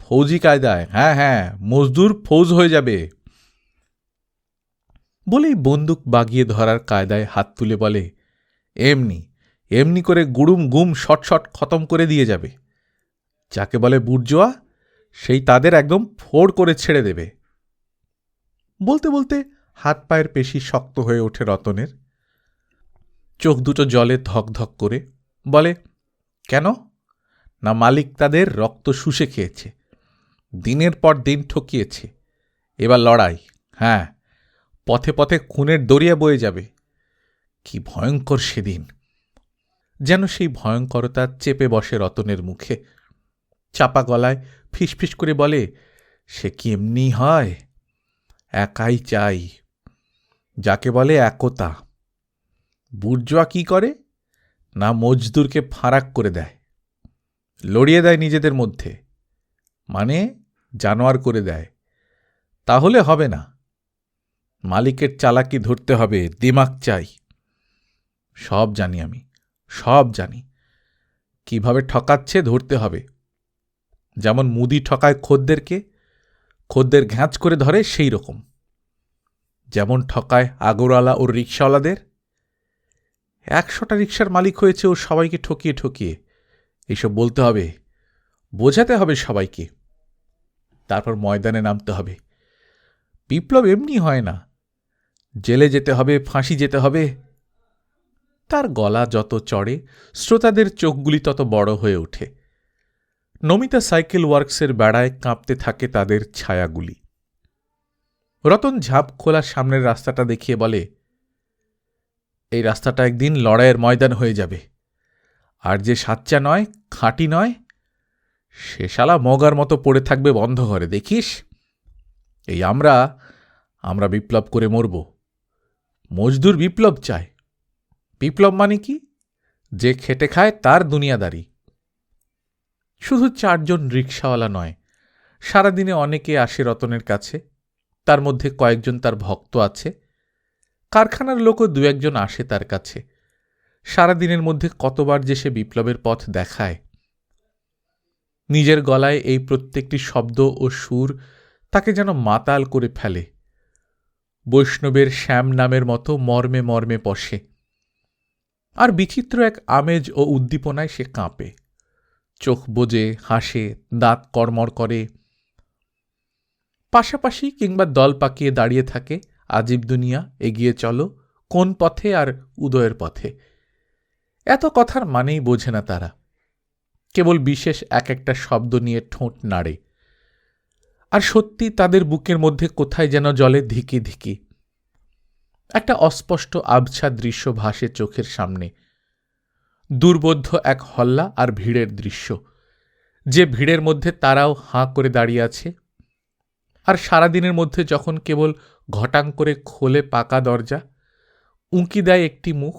ফৌজি কায়দায়, হ্যাঁ হ্যাঁ, মজদুর ফৌজ হয়ে যাবে। বলেই বন্দুক বাগিয়ে ধরার কায়দায় হাত তুলে বলে, এমনি এমনি করে গুড়ুম গুম শট শট খতম করে দিয়ে যাবে। যাকে বলে বুর্জোয়া, সেই তাদের একদম ফোড় করে ছেড়ে দেবে। বলতে বলতে হাত পায়ের পেশি শক্ত হয়ে ওঠে রতনের। চোখ দুটো জলে ধক ধক করে বলে, কেন? না, মালিক তাদের রক্ত শুষে খেয়েছে, দিনের পর দিন ঠকিয়েছে, এবার লড়াই। হ্যাঁ, পথে পথে খুনের দরিয়া বয়ে যাবে। কি ভয়ঙ্কর সেদিন! যেন সেই ভয়ঙ্করতা চেপে বসে রতনের মুখে। চাপা গলায় ফিসফিস করে বলে, সে কি এমনি হয়? একাই চাই, যাকে বলে একতা। বুর্জোয়া কি করে? না, মজদুরকে ফারাক করে দেয়, লড়িয়ে দেয় নিজেদের মধ্যে, মানে জানোয়ার করে দেয়। তাহলে হবে না, মালিকের চালাকি ধরতে হবে, দিমাগ চাই। সব জানি আমি, সব জানি। কিভাবে ঠকাচ্ছে ধরতে হবে। যেমন মুদি ঠকায় খদ্দেরকে, খদ্দের ঘ্যাঁচ করে ধরে, সেই রকম। যেমন ঠকায় আগরওয়ালা ও রিক্সাওয়ালাদের। 100টা রিক্সার মালিক হয়েছে ও সবাইকে ঠকিয়ে ঠকিয়ে। এইসব বলতে হবে, বোঝাতে হবে সবাইকে। তারপর ময়দানে নামতে হবে। বিপ্লব এমনি হয় না, জেলে যেতে হবে, ফাঁসি যেতে হবে। তার গলা যত চড়ে শ্রোতাদের চোখগুলি তত বড় হয়ে ওঠে। নমিতা সাইকেল ওয়ার্কসের বেড়ায় কাঁপতে থাকে তাদের ছায়াগুলি। রতন ঝাঁপ খোলা সামনের রাস্তাটা দেখিয়ে বলে, এই রাস্তাটা একদিন লড়াইয়ের ময়দান হয়ে যাবে। আর যে সাচ্চা নয়, খাঁটি নয়, সে শালা মগার মতো পড়ে থাকবে বন্ধ ঘরে, দেখিস। এই আমরা বিপ্লব করে মরব। মজদুর বিপ্লব চায়। বিপ্লব মানে কি? যে খেটে খায় তার দুনিয়াদারি। শুধু 4 জন রিকশাওয়ালা নয়, সারাদিনে অনেকে আসে রতনের কাছে। তার মধ্যে কয়েকজন তার ভক্ত আছে। কারখানার লোকও 2-1 জন আসে তার কাছে। সারাদিনের মধ্যে কতবার যে সে বিপ্লবের পথ দেখায়। নিজের গলায় এই প্রত্যেকটি শব্দ ও সুর তাকে যেন মাতাল করে ফেলে, বৈষ্ণবের শ্যাম নামের মতো মর্মে মর্মে পশে। আর বিচিত্র এক আমেজ ও উদ্দীপনায় সে কাঁপে, চোখ বোজে, হাসে, দাঁত কড়মড় করে। পাশাপাশি কিংবা দল পাকিয়ে দাঁড়িয়ে থাকে আজিব দুনিয়া, এগিয়ে চলো, কোন পথে আর উদয়ের পথে। এত কথার মানেই বোঝে না তারা, কেবল বিশেষ এক একটা শব্দ নিয়ে ঠোঁট নাড়ে। আর সত্যি তাদের বুকের মধ্যে কোথায় যেন জলে ধিকি ধিকি। একটা অস্পষ্ট আবছা দৃশ্য ভাসে চোখের সামনে, দুর্বোধ্য এক হল্লা আর ভিড়ের দৃশ্য, যে ভিড়ের মধ্যে তারাও হাঁ করে দাঁড়িয়ে আছে। আর সারাদিনের মধ্যে যখন কেবল ঘটাং করে খোলে পাকা দরজা, উঁকি দেয় একটি মুখ,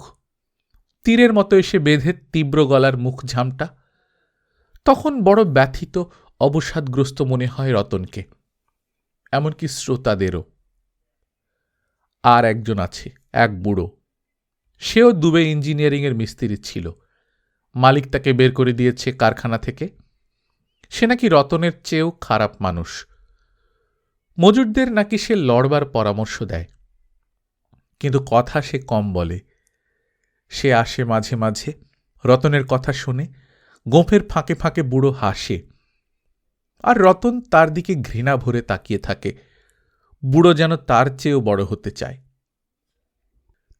তীরের মতো এসে বেঁধে তীব্র গলার মুখ ঝামটা, তখন বড় ব্যথিত অবসাদগ্রস্ত মনে হয় রতনকে, এমনকি শ্রোতাদেরও। আর একজন আছে, এক বুড়ো, সেও দুবে ইঞ্জিনিয়ারিংয়ের মিস্ত্রি ছিল। মালিক তাকে বের করে দিয়েছে কারখানা থেকে। সে নাকি রতনের চেয়েও খারাপ মানুষ। মজুরদের নাকি সে লড়বার পরামর্শ দেয়, কিন্তু কথা সে কম বলে। সে আসে মাঝে মাঝে, রতনের কথা শুনে, গোঁফের ফাঁকে ফাঁকে বুড়ো হাসে, আর রতন তার দিকে ঘৃণা ভরে তাকিয়ে থাকে। বুড়ো যেন তার চেয়েও বড় হতে চায়।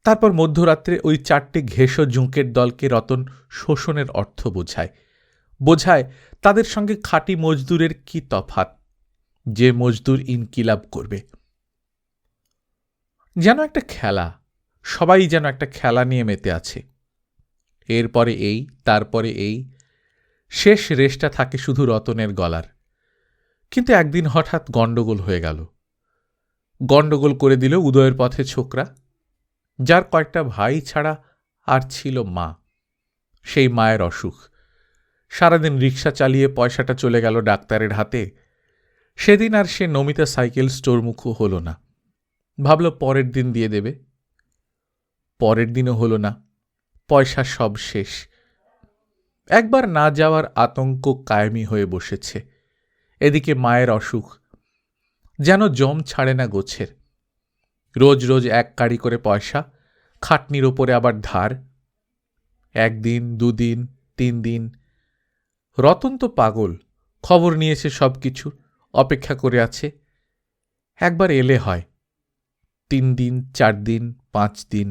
তারপর মধ্যরাত্রে ওই 4টে ঘেঁষো জুঁকের দলকে রতন শোষণের অর্থ বোঝায় তাদের সঙ্গে খাঁটি মজদুরের কি তফাৎ, যে মজদুর ইনকিলাব করবে। যেন একটা খেলা, সবাই যেন একটা খেলা নিয়ে মেতে আছে। এরপরে এই, তারপরে এই, শেষ রেশটা থাকে শুধু রতনের গলার। কিন্তু একদিন হঠাৎ গণ্ডগোল হয়ে গেল। গণ্ডগোল করে দিল উদয়ের পথে ছোকরা, যার কয়েকটা ভাই ছাড়া আর ছিল মা। সেই মায়ের অসুখ। সারাদিন রিক্সা চালিয়ে পয়সাটা চলে গেল ডাক্তারের হাতে। সেদিন আর সে নমিতা সাইকেল স্টোরমুখও হল না। ভাবল পরের দিন দিয়ে দেবে। পরের দিনও হল না, পয়সা সব শেষ। একবার না যাওয়ার আতঙ্ক কায়েমি হয়ে বসেছে। এদিকে মায়ের অসুখ, যেন জম ছাড়ে না গোছের। রোজ রোজ এক কাড়ি করে পয়সা, খাটনির ওপরে আবার ধার। 1 দিন, 2 দিন, 3 দিন। রতন তো পাগল, খবর নিয়েছে সব কিছু, অপেক্ষা করে আছে। একবার এলে হয়। 3 দিন, 4 দিন, 5 দিন।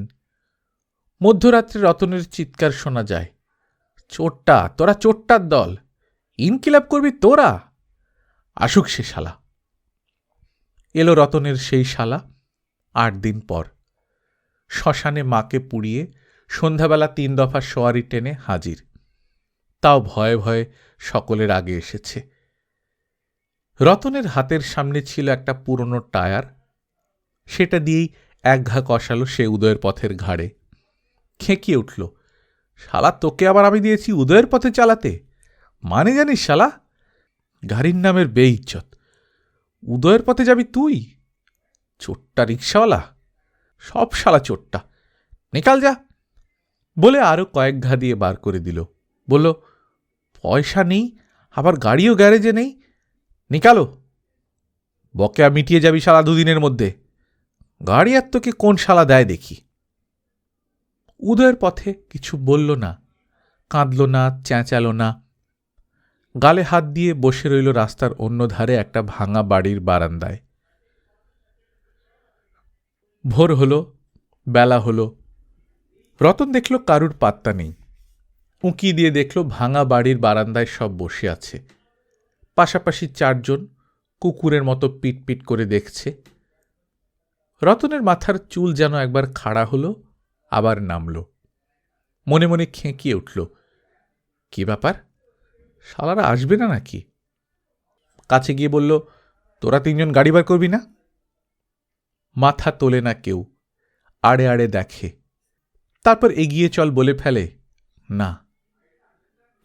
মধ্যরাত্রে রতনের চিৎকার শোনা যায়, চোরটা, তোরা চোরটার দল, ইনকিলাব করবি তোরা, আসুক সে শালা। এলো রতনের সেই শালা 8 দিন পর। শ্মশানে মাকে পুড়িয়ে সন্ধ্যাবেলা 3 দফা সোয়ারি টেনে হাজির। তাও ভয়ে ভয়ে সকলের আগে এসেছে। রতনের হাতের সামনে ছিল একটা পুরনো টায়ার, সেটা দিয়েই এক ঘা কষালো সে উদয়ের পথের ঘাড়ে। খেঁকিয়ে উঠল, শালা তোকে আবার আমি দিয়েছি উদয়ের পথে চালাতে, মানে জানিস শালা? গাড়ির নামের বেইজ্জত, উদয়ের পথে যাবি তুই? চোরটা রিক্সাওয়ালা, সব শালা চোরটা, নিকাল যা। বলে আরো কয়েক ঘা দিয়ে বার করে দিল। বলল, পয়সা নেই, আবার গাড়িও গ্যারেজে নেই, নিকালো। বকেয়া মিটিয়ে যাবি শালা 2 দিনের মধ্যে। গাড়ি আর তোকে কোন শালা দেয় দেখি। উদয়ের পথে কিছু বলল না, কাঁদল না, চেঁচালো না। গালে হাত দিয়ে বসে রইল রাস্তার অন্য ধারে একটা ভাঙা বাড়ির বারান্দায়। ভোর হল, বেলা হল। রতন দেখল কারুর পাত্তা নেই। উঁকি দিয়ে দেখল ভাঙা বাড়ির বারান্দায় সব বসে আছে। পাশাপাশি 4 জন কুকুরের মতো পিটপিট করে দেখছে। রতনের মাথার চুল যেন একবার খাড়া হলো, আবার নামল। মনে মনে খেঁকিয়ে উঠল, কি ব্যাপার, শালারা আসবে না নাকি? কাছে গিয়ে বলল, তোরা 3 জন গাড়ি বার করবি না? মাথা তোলে না কেউ, আড়ে আড়ে দেখে। তারপর এগিয়ে চল বলে ফেলে, না।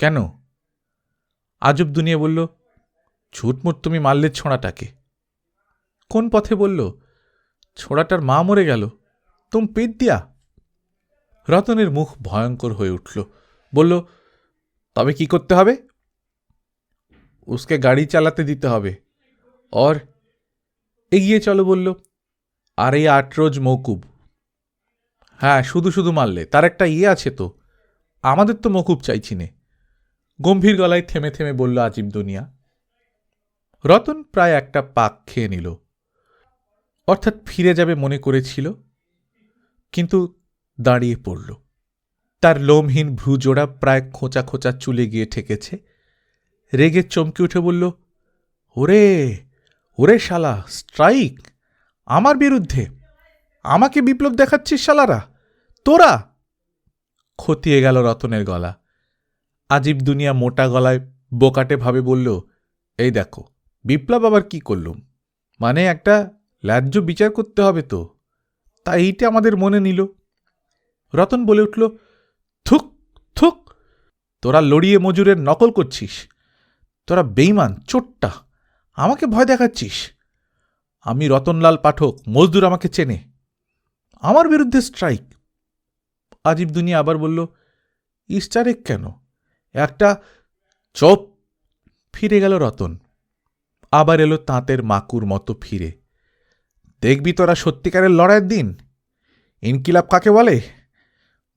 কেন? আজব দুনিয়া বলল, ঝুটমুট তুমি মারলে ছোঁড়াটাকে। কোন পথে বলল? ছোঁড়াটার মা মরে গেল, তুম পেট দিয়া। রতনের মুখ ভয়ঙ্কর হয়ে উঠল। বলল, তবে কি করতে হবে? উসকে গাড়ি চালাতে দিতে হবে। और এগিয়ে চলো বলল। আর এই 8 রোজ মৌকুব। হ্যাঁ, শুধু শুধু মারলে, তার একটা আছে তো, আমাদের তো মৌকুব চাইছি নে। গম্ভীর গলায় থেমে থেমে বলল আজিম দুনিয়া। রতন প্রায় একটা পাক খেয়ে নিল, অর্থাৎ ফিরে যাবে মনে করেছিল, কিন্তু দাঁড়িয়ে পড়ল। তার লোমহীন ভ্রুজোড়া প্রায় খোঁচা খোঁচা চুলে গিয়ে ঠেকেছে। রেগে চমকে উঠে বলল, ওরে ওরে শালা, স্ট্রাইক আমার বিরুদ্ধে! আমাকে বিপ্লব দেখাচ্ছিস শালারা, তোরা! খতিয়ে গেল রতনের গলা। আজিব দুনিয়া মোটা গলায় বোকাটে ভাবে বলল, এই দেখো, বিপ্লব আবার কি করলুম, মানে একটা ন্যায্য বিচার করতে হবে তো, তাই এইটা আমাদের মনে নিল। রতন বলে উঠল, থুক থুক, তোরা লড়িয়ে মজুরের নকল করছিস, তোরা বেইমান চোট্টা, আমাকে ভয় দেখাচ্ছিস। আমি রতনলাল পাঠক, মজদুর আমাকে চেনে, আমার বিরুদ্ধে স্ট্রাইক। আজিব দুনিয়া আবার বলল, স্ট্রাইক কেন, একটা চোপ। ফিরে গেল রতন। আবার এলো তাঁতের মাকুর মতো ফিরে। দেখবি তোরা সত্যিকারের লড়াইয়ের দিন, ইনকিলাব কাকে বলে,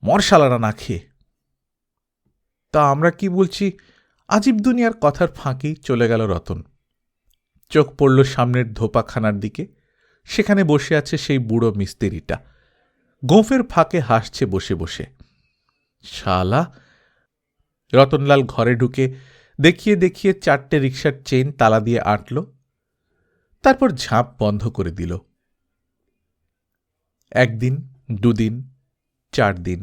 মরশালারা না খেয়ে। তা আমরা কি বলছি? আজিব দুনিয়ার কথার ফাঁকি চলে গেল রতন। চোখ পড়ল সামনের ধোপাখানার দিকে। সেখানে বসে আছে সেই বুড়ো মিস্ত্রিটা, গোঁফের ফাঁকে হাসছে বসে বসে। শালা! রতনলাল ঘরে ঢুকে দেখিয়ে দেখিয়ে 4টে রিকশার চেইন তালা দিয়ে আঁটল, তারপর ঝাঁপ বন্ধ করে দিল। 1 দিন, 2 দিন, 4 দিন,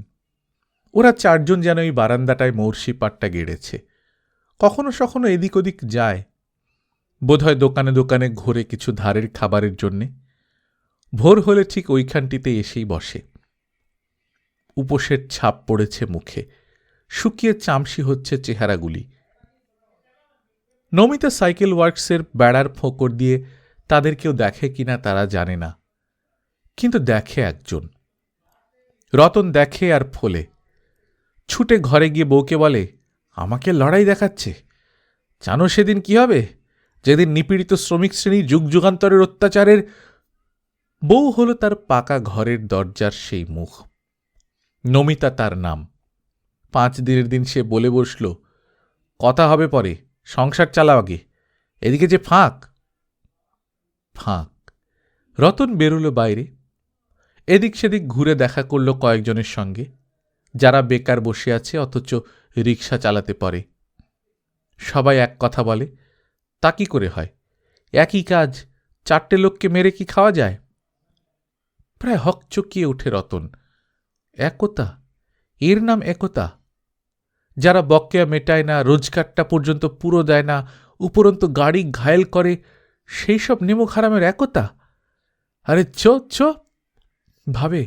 ওরা 4 জন যেন এই বারান্দাটায় মৌর্ষি পাট্টা গেড়েছে। কখনো সখনো এদিক ওদিক যায়, বোধহয় দোকানে দোকানে ঘুরে কিছু ধারের খাবারের জন্যে। ভোর হলে ঠিক ওইখানটিতে এসেই বসে। উপোসের ছাপ পড়েছে মুখে, শুকিয়ে চামসি হচ্ছে চেহারাগুলি। নমিতা সাইকেল ওয়ার্কসের বেড়ার ফোঁকর দিয়ে তাদের কেউ দেখে কিনা তারা জানে না, কিন্তু দেখে একজন। রতন দেখে আর ফোলে। ছুটে ঘরে গিয়ে বউকে বলে, আমাকে লড়াই দেখাচ্ছে, জানো সেদিন কি হবে, যেদিন নিপীড়িত শ্রমিক শ্রেণী যুগ যুগান্তরের অত্যাচারের। বউ হল তার পাকা ঘরের দরজার সেই মুখ। নমিতা তার নাম। 5 দিনের দিন সে বলে বসল, কথা হবে পরে, সংসার চালাও আগে, এদিকে যে ফাঁক। ফাঁক। রতন বেরোল বাইরে, এদিক সেদিক ঘুরে দেখা করল কয়েকজনের সঙ্গে, যারা বেকার বসে আছে অথচ রিকশা চালাতে পারে। সবাই এক কথা বলে, তা কি করে হয়, একই কাজ 4টে লোককে মেরে কি খাওয়া যায়? প্রায় হকচকিয়ে ওঠে রতন। একতা, এর নাম একতা? যারা বকেয়া মেটায় না, রোজগারটা পর্যন্ত পুরো দেয় না, উপরন্তু গাড়ি ঘায়েল করে, সেই সব নেমুখ হারামের একতা? আরে চ ভাবে,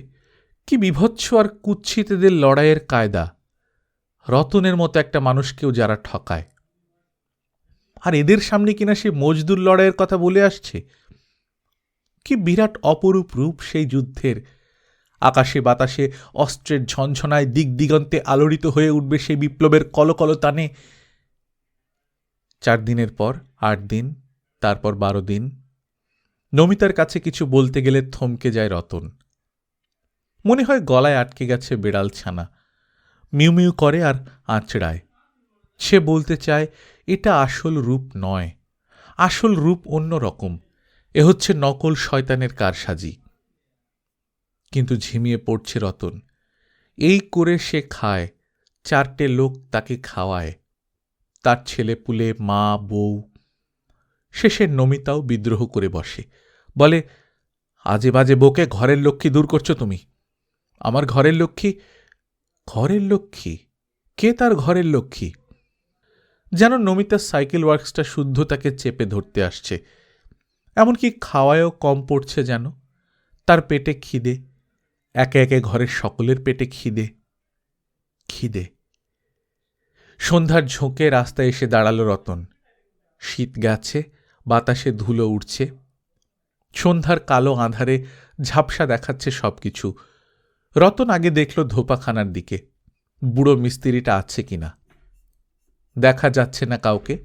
কি বিভৎস আর কুৎসিতদের লড়াইয়ের কায়দা! রতনের মতো একটা মানুষকেও যারা ঠকায়, আর এদের সামনে কিনা সে মজদুর লড়াইয়ের কথা বলে আসছে। কি বিরাট অপরূপ রূপ সেই যুদ্ধের! আকাশে বাতাসে অস্ত্রের ঝনঝনায় দিক দিগন্তে আলোড়িত হয়ে উঠবে সেই বিপ্লবের কলকল টানে। 4 দিনের পর 8 দিন, তারপর 12 দিন। নমিতার কাছে কিছু বলতে গেলে থমকে যায় রতন। মনে হয় গলায় আটকে গেছে বেড়াল ছানা, মিউ মিউ করে আর আঁচড়ায়। সে বলতে চায়, এটা আসল রূপ নয়, আসল রূপ অন্য রকম, এ হচ্ছে নকল শয়তানের কারসাজি। কিন্তু ঝিমিয়ে পড়ছে রতন। এই করে সে খায়, 4টে লোক তাকে খাওয়ায়, তার ছেলেপুলে, মা, বউ। শেষে নমিতাও বিদ্রোহ করে বসে, বলে, আজে বাজে বকে ঘরের লক্ষ্মী দূর করছো তুমি। আমার ঘরের লক্ষ্মী? ঘরের লক্ষ্মী? কে তার ঘরের লক্ষ্মী? যেন নমিতার সাইকেল ওয়ার্কসটা শুদ্ধ তাকে চেপে ধরতে আসছে। এমনকি খাওয়ায়ও কম পড়ছে যেন। তার পেটে খিদে, একে একে ঘরের সকলের পেটে খিদে। খিদে। সন্ধ্যার ঝোঁকে রাস্তায় এসে দাঁড়ালো রতন। শীত গেছে, বাতাসে ধুলো উঠছে। সন্ধ্যার কালো আঁধারে ঝাপসা দেখাচ্ছে সবকিছু। রতন আগে দেখল ধোপাখানার দিকে, বুড়ো মিস্ত্রিটা আছে কিনা। দেখা যাচ্ছে না কাউকে।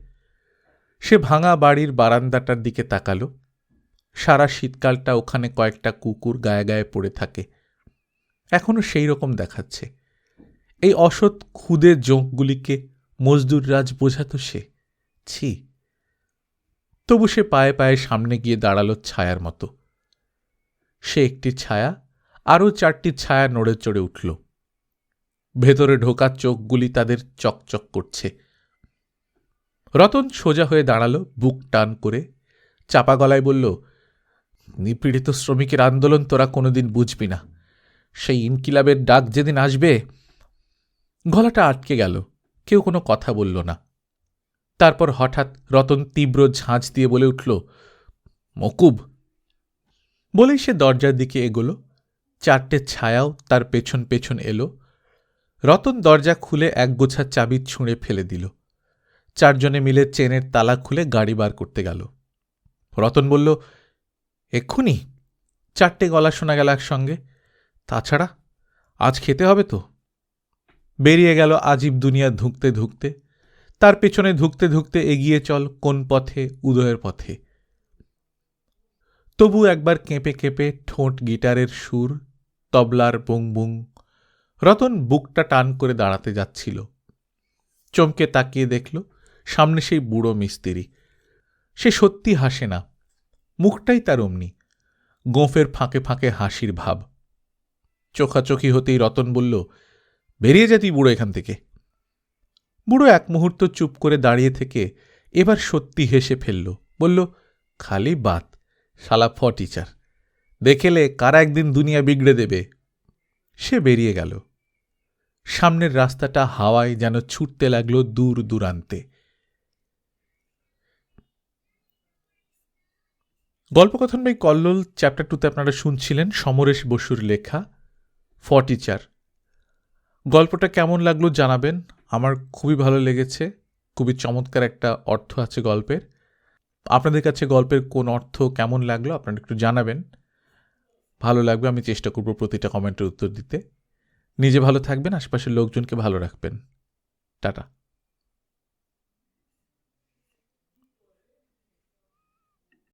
সে ভাঙা বাড়ির বারান্দাটার দিকে তাকালো। সারা শীতকালটা ওখানে কয়েকটা কুকুর গায়ে গায়ে পড়ে থাকে, এখনো সেই রকম দেখাচ্ছে। এই অসৎ খুদে জোঁকগুলিকে মজদুর রাজ বোঝাতো সে। ছি! তবু সে পায়ে পায়ে সামনে গিয়ে দাঁড়ালো ছায়ার মতো। সে একটি ছায়া, আরও 4টি ছায়া নড়ে চড়ে উঠল। ভেতরে ঢোকা চোখগুলি তাদের চকচক করছে। রতন সোজা হয়ে দাঁড়ালো, বুক টান করে, চাপা গলায় বলল, নিপীড়িত শ্রমিকের আন্দোলন তোরা কোনোদিন বুঝবি না। সেই ইনকিলাবের ডাক যেদিন আসবে। গলাটা আটকে গেল, কেউ কোনো কথা বলল না। তারপর হঠাৎ রতন তীব্র ঝাঁঝ দিয়ে বলে উঠল, মকুব। বলেই সে দরজার দিকে এগোল। 4টে ছায়াও তার পেছন পেছন এলো। রতন দরজা খুলে একগোছা চাবি ছুঁড়ে ফেলে দিল। 4 জনে মিলে চেনের তালা খুলে গাড়ি বার করতে গেল। রতন বলল, এক্ষুনি? 4টে গলা শোনা গেল একসঙ্গে। তাছাড়া আজ খেতে হবে তো। বেরিয়ে গেল আজিব দুনিয়া ধুঁকতে ধুঁকতে। তার পেছনে ধুঁকতে ধুঁকতে এগিয়ে চল কোন পথে? উদয়ের পথে। তবু একবার কেঁপে কেঁপে ঠোঁট গিটারের সুর, তবলার বুং বুং। রতন বুকটা টান করে দাঁড়াতে যাচ্ছিল। চমকে তাকিয়ে দেখল সামনে সেই বুড়ো মিস্ত্রি। সে সত্যি হাসে না, মুখটাই তার অমনি, গোঁফের ফাঁকে ফাঁকে হাসির ভাব। চোখাচোখি হতেই রতন বলল, বেরিয়ে যা তুই বুড়ো এখান থেকে। বুড়ো এক মুহূর্ত চুপ করে দাঁড়িয়ে থেকে এবার সত্যি হেসে ফেলল, বলল, খালি বাত, শালা ফটিচার, দেখেলে কারা একদিন দুনিয়া বিগড়ে দেবে। সে বেরিয়ে গেল। সামনের রাস্তাটা হাওয়ায় যেন ছুটতে লাগলো দূর দূরান্তে। গল্পকথন বাই কল্লোল চ্যাপ্টার 2তে আপনারা শুনছিলেন সমরেশ বসুর লেখা ফটিচার। গল্পটা কেমন লাগলো জানাবেন। আমার খুবই ভালো লেগেছে, খুবই চমৎকার একটা অর্থ আছে গল্পের। আপনাদের কাছে গল্পের কোন অর্থ কেমন লাগলো আপনারা একটু জানাবেন, ভালো লাগবে। আমি চেষ্টা করব প্রতিটা কমেন্টের উত্তর দিতে। নিজে ভালো থাকবেন, আশেপাশের লোকজনকে ভালো রাখবেন। টাটা।